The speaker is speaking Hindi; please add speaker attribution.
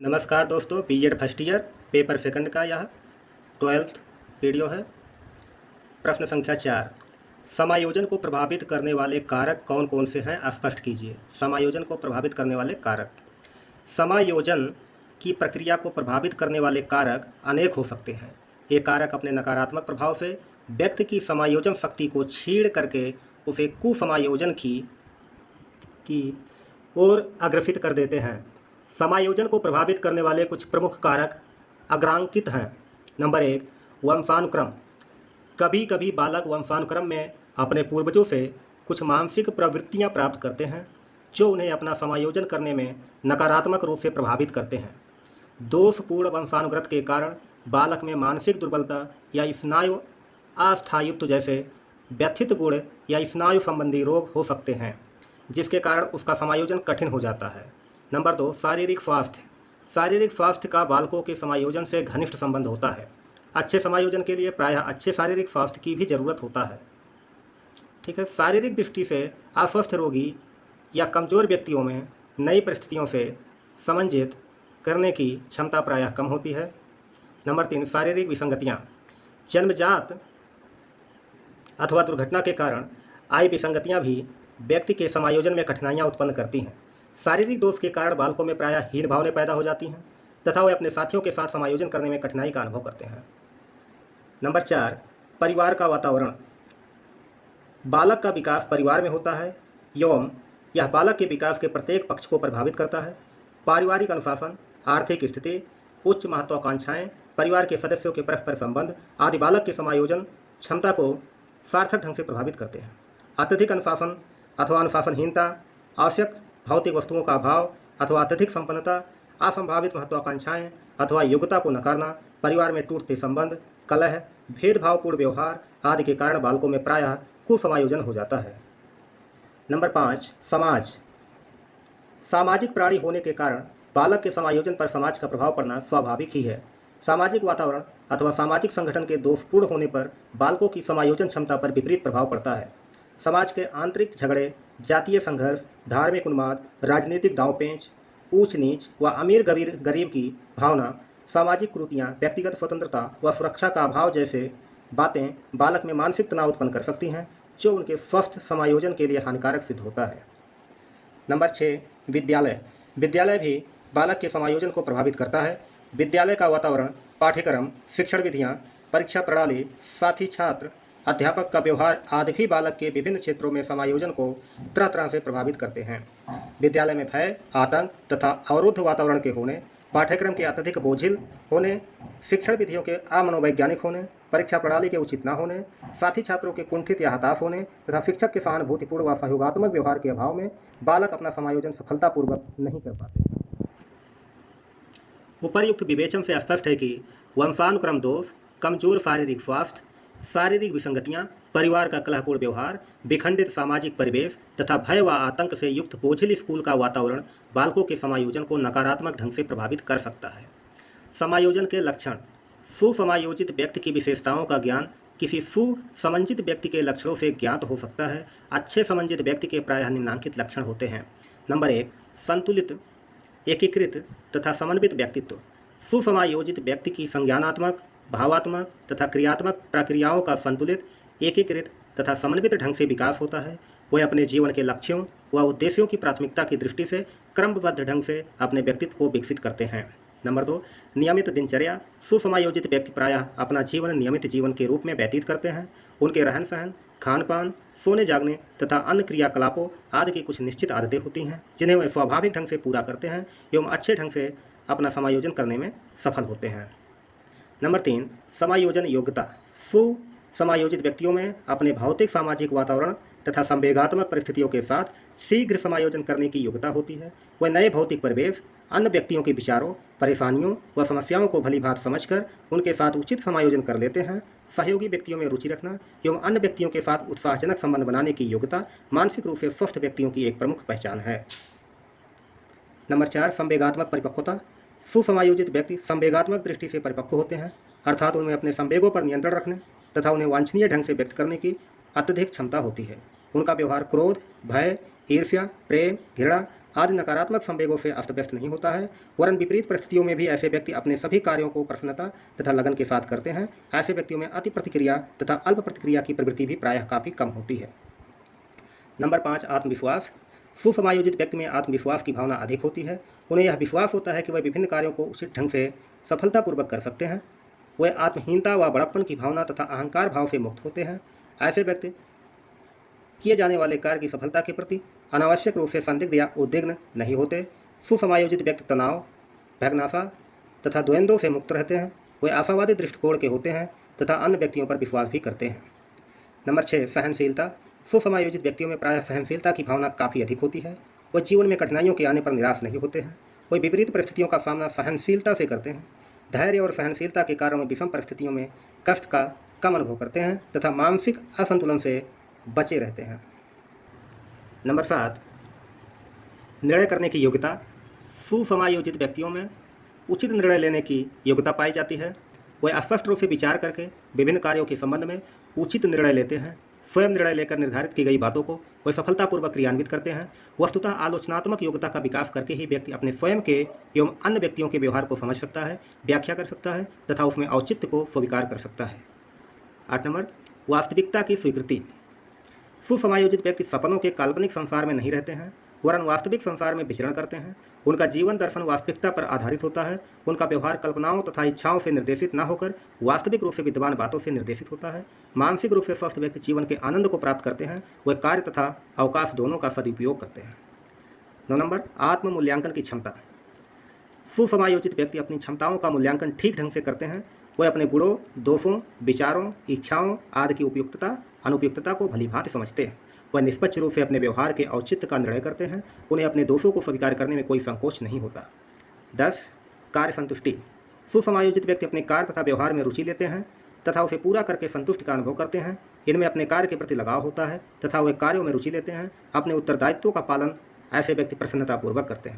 Speaker 1: नमस्कार दोस्तों, BEd first year paper second का यह 12th वीडियो है। प्रश्न संख्या 4, समायोजन को प्रभावित करने वाले कारक कौन कौन से हैं, स्पष्ट कीजिए। समायोजन को प्रभावित करने वाले कारक। समायोजन की प्रक्रिया को प्रभावित करने वाले कारक अनेक हो सकते हैं। ये कारक अपने नकारात्मक प्रभाव से व्यक्ति की समायोजन शक्ति को छीड़ करके उसे कुसमायोजन की ओर अग्रसित कर देते हैं। समायोजन को प्रभावित करने वाले कुछ प्रमुख कारक अग्रांकित हैं। नंबर 1, वंशानुक्रम। कभी कभी बालक वंशानुक्रम में अपने पूर्वजों से कुछ मानसिक प्रवृत्तियां प्राप्त करते हैं जो उन्हें अपना समायोजन करने में नकारात्मक रूप से प्रभावित करते हैं। दोषपूर्ण वंशानुगत के कारण बालक में मानसिक दुर्बलता या स्नायु अस्थायित्व जैसे व्यथित गुण या स्नायु संबंधी रोग हो सकते हैं, जिसके कारण उसका समायोजन कठिन हो जाता है। नंबर 2, शारीरिक स्वास्थ्य। शारीरिक स्वास्थ्य का बालकों के समायोजन से घनिष्ठ संबंध होता है। अच्छे समायोजन के लिए प्रायः अच्छे शारीरिक स्वास्थ्य की भी जरूरत होता है। ठीक है। शारीरिक दृष्टि से अस्वस्थ रोगी या कमजोर व्यक्तियों में नई परिस्थितियों से समन्वित करने की क्षमता प्रायः कम होती है। नंबर 3, शारीरिक विसंगतियाँ। जन्मजात अथवा दुर्घटना के कारण आई विसंगतियाँ भी व्यक्ति के समायोजन में कठिनाइयाँ उत्पन्न करती हैं। शारीरिक दोष के कारण बालकों में प्रायः हीन भावनाएं पैदा हो जाती हैं तथा वे अपने साथियों के साथ समायोजन करने में कठिनाई का अनुभव करते हैं। नंबर 4, परिवार का वातावरण। बालक का विकास परिवार में होता है एवं यह बालक के विकास के प्रत्येक पक्ष को प्रभावित करता है। पारिवारिक अनुशासन, आर्थिक स्थिति, उच्च महत्वाकांक्षाएं, परिवार के सदस्यों के परस्पर संबंध आदि बालक के समायोजन क्षमता को सार्थक ढंग से प्रभावित करते हैं। अत्यधिक अनुशासन अथवा अनुशासनहीनता, आवश्यक भौतिक वस्तुओं का अभाव अथवा अत्यधिक संपन्नता, असंभावित महत्वाकांक्षाएं अथवा योग्यता को नकारना, परिवार में टूटते संबंध, कलह, भेदभावपूर्ण व्यवहार आदि के कारण बालकों में प्रायः कुसमायोजन हो जाता है। नंबर 5, समाज। सामाजिक प्राणी होने के कारण बालक के समायोजन पर समाज का प्रभाव पड़ना स्वाभाविक ही है। सामाजिक वातावरण अथवा सामाजिक संगठन के दोषपूर्ण होने पर बालकों की समायोजन क्षमता पर विपरीत प्रभाव पड़ता है। समाज के आंतरिक झगड़े, जातीय संघर्ष, धार्मिक उन्माद, राजनीतिक दांवपेंच, ऊंच नीच व अमीर गरीब की भावना, सामाजिक कुरीतियाँ, व्यक्तिगत स्वतंत्रता व सुरक्षा का अभाव जैसे बातें बालक में मानसिक तनाव उत्पन्न कर सकती हैं, जो उनके स्वस्थ समायोजन के लिए हानिकारक सिद्ध होता है। नंबर 6, विद्यालय। विद्यालय भी बालक के समायोजन को प्रभावित करता है। विद्यालय का वातावरण, पाठ्यक्रम, शिक्षण विधियाँ, परीक्षा प्रणाली, साथी छात्र, अध्यापक का व्यवहार आदि भी बालक के विभिन्न क्षेत्रों में समायोजन को तरह तरह से प्रभावित करते हैं। विद्यालय में भय, आतंक तथा अवरुद्ध वातावरण के होने, पाठ्यक्रम के अत्यधिक बोझिल होने, शिक्षण विधियों के अमनोवैज्ञानिक होने, परीक्षा प्रणाली के उचित न होने, साथी छात्रों के कुंठित या हताश होने तथा शिक्षक के सहानुभूतिपूर्ण व सहयोगात्मक व्यवहार के अभाव में बालक अपना समायोजन सफलतापूर्वक नहीं कर पाते। उपर्युक्त विवेचन से स्पष्ट है कि वंशानुक्रम दोष, कमजोर शारीरिक स्वास्थ्य, शारीरिक विसंगतियाँ, परिवार का कलहपूर्ण व्यवहार, विखंडित सामाजिक परिवेश तथा भय व आतंक से युक्त बोझिल स्कूल का वातावरण बालकों के समायोजन को नकारात्मक ढंग से प्रभावित कर सकता है। समायोजन के लक्षण। सुसमायोजित व्यक्ति की विशेषताओं का ज्ञान किसी सुसमंजित व्यक्ति के लक्षणों से ज्ञात हो सकता है। अच्छे समंजित व्यक्ति के प्रायः निम्नांकित लक्षण होते हैं। नंबर 1, संतुलित, एकीकृत तथा समन्वित व्यक्तित्व। सुसमायोजित व्यक्ति की संज्ञानात्मक, भावात्मक तथा क्रियात्मक प्रक्रियाओं का संतुलित, एकीकृत तथा समन्वित ढंग से विकास होता है। वे अपने जीवन के लक्ष्यों व उद्देश्यों की प्राथमिकता की दृष्टि से क्रमबद्ध ढंग से अपने व्यक्तित्व को विकसित करते हैं। नंबर 2, नियमित दिनचर्या। सुसमायोजित व्यक्ति प्रायः अपना जीवन नियमित जीवन के रूप में व्यतीत करते हैं। उनके रहन सहन, खान पान, सोने जागने तथा अन्य क्रियाकलापों आदि की कुछ निश्चित आदतें होती हैं जिन्हें वे स्वाभाविक ढंग से पूरा करते हैं एवं अच्छे ढंग से अपना समायोजन करने में सफल होते हैं। नंबर 3, समायोजन योग्यता। सुसमायोजित व्यक्तियों में अपने भौतिक सामाजिक वातावरण तथा संवेगात्मक परिस्थितियों के साथ शीघ्र समायोजन करने की योग्यता होती है। वह नए भौतिक परिवेश, अन्य व्यक्तियों के विचारों, परेशानियों व समस्याओं को भलीभांति समझकर उनके साथ उचित समायोजन कर लेते हैं। सहयोगी व्यक्तियों में रुचि रखना एवं अन्य व्यक्तियों के साथ उत्साहजनक संबंध बनाने की योग्यता मानसिक रूप से स्वस्थ व्यक्तियों की एक प्रमुख पहचान है। नंबर 4, संवेगात्मक परिपक्वता। सुसमायोजित व्यक्ति संवेगात्मक दृष्टि से परिपक्व होते हैं, अर्थात उनमें अपने संवेगों पर नियंत्रण रखने तथा उन्हें वांछनीय ढंग से व्यक्त करने की अत्यधिक क्षमता होती है। उनका व्यवहार क्रोध, भय, ईर्ष्या, प्रेम, घृणा आदि नकारात्मक संवेगों से अस्त व्यस्त नहीं होता है, वरन विपरीत परिस्थितियों में भी ऐसे व्यक्ति अपने सभी कार्यों को प्रसन्नता तथा लगन के साथ करते हैं। ऐसे व्यक्तियों में अति प्रतिक्रिया तथा अल्प प्रतिक्रिया की प्रवृत्ति भी प्रायः काफ़ी कम होती है। नंबर 5, आत्मविश्वास। सुसमायोजित व्यक्ति में आत्मविश्वास की भावना अधिक होती है। उन्हें यह विश्वास होता है कि वह विभिन्न कार्यों को उचित ढंग से सफलतापूर्वक कर सकते हैं। वे आत्महीनता व बड़प्पन की भावना तथा अहंकार भाव से मुक्त होते हैं। ऐसे व्यक्ति किए जाने वाले कार्य की सफलता के प्रति अनावश्यक रूप से संदिग्ध या उद्विग्न नहीं होते। सुसमायोजित व्यक्ति तनाव, भग्नाशा तथा द्वंद्वों से मुक्त रहते हैं। वे आशावादी दृष्टिकोण के होते हैं तथा अन्य व्यक्तियों पर विश्वास भी करते हैं। नंबर 6, सहनशीलता। सुसमायोजित व्यक्तियों में प्रायः सहनशीलता की भावना काफ़ी अधिक होती है। वे जीवन में कठिनाइयों के आने पर निराश नहीं होते हैं। वे विपरीत परिस्थितियों का सामना सहनशीलता से करते हैं। धैर्य और सहनशीलता के कारण वे विषम परिस्थितियों में कष्ट का कम अनुभव करते हैं तथा मानसिक असंतुलन से बचे रहते हैं। नंबर 7, निर्णय करने की योग्यता। सुसमायोजित व्यक्तियों में उचित निर्णय लेने की योग्यता पाई जाती है। वे स्पष्ट रूप से विचार करके विभिन्न कार्यों के संबंध में उचित निर्णय लेते हैं। स्वयं निर्णय लेकर निर्धारित की गई बातों को वे सफलतापूर्वक क्रियान्वित करते हैं। वस्तुतः आलोचनात्मक योग्यता का विकास करके ही व्यक्ति अपने स्वयं के एवं अन्य व्यक्तियों के व्यवहार को समझ सकता है, व्याख्या कर सकता है तथा उसमें औचित्य को स्वीकार कर सकता है। 8 नंबर, वास्तविकता की स्वीकृति। सुसमायोजित व्यक्ति सपनों के काल्पनिक संसार में नहीं रहते हैं, वरन वास्तविक संसार में विचरण करते हैं। उनका जीवन दर्शन वास्तविकता पर आधारित होता है। उनका व्यवहार कल्पनाओं तथा इच्छाओं से निर्देशित न होकर वास्तविक रूप से विद्यमान बातों से निर्देशित होता है। मानसिक रूप से स्वस्थ व्यक्ति जीवन के आनंद को प्राप्त करते हैं। वे कार्य तथा अवकाश दोनों का सदुपयोग करते हैं। 9 नंबर, आत्म मूल्यांकन की क्षमता। सुसमायोजित व्यक्ति अपनी क्षमताओं का मूल्यांकन ठीक ढंग से करते हैं। वे अपने गुणों, दोषों, विचारों, इच्छाओं आदि की उपयुक्तता अनुपयुक्तता को भलीभांति समझते हैं। वह निष्पक्ष रूप से अपने व्यवहार के औचित्य का निर्णय करते हैं। उन्हें अपने दोषों को स्वीकार करने में कोई संकोच नहीं होता। 10, कार्य संतुष्टि। सुसमायोजित व्यक्ति अपने कार्य तथा व्यवहार में रुचि लेते हैं तथा उसे पूरा करके संतुष्टि का अनुभव करते हैं। इनमें अपने कार्य के प्रति लगाव होता है तथा वे कार्यों में रुचि लेते हैं। अपने उत्तरदायित्वों का पालन ऐसे व्यक्ति प्रसन्नतापूर्वक करते हैं।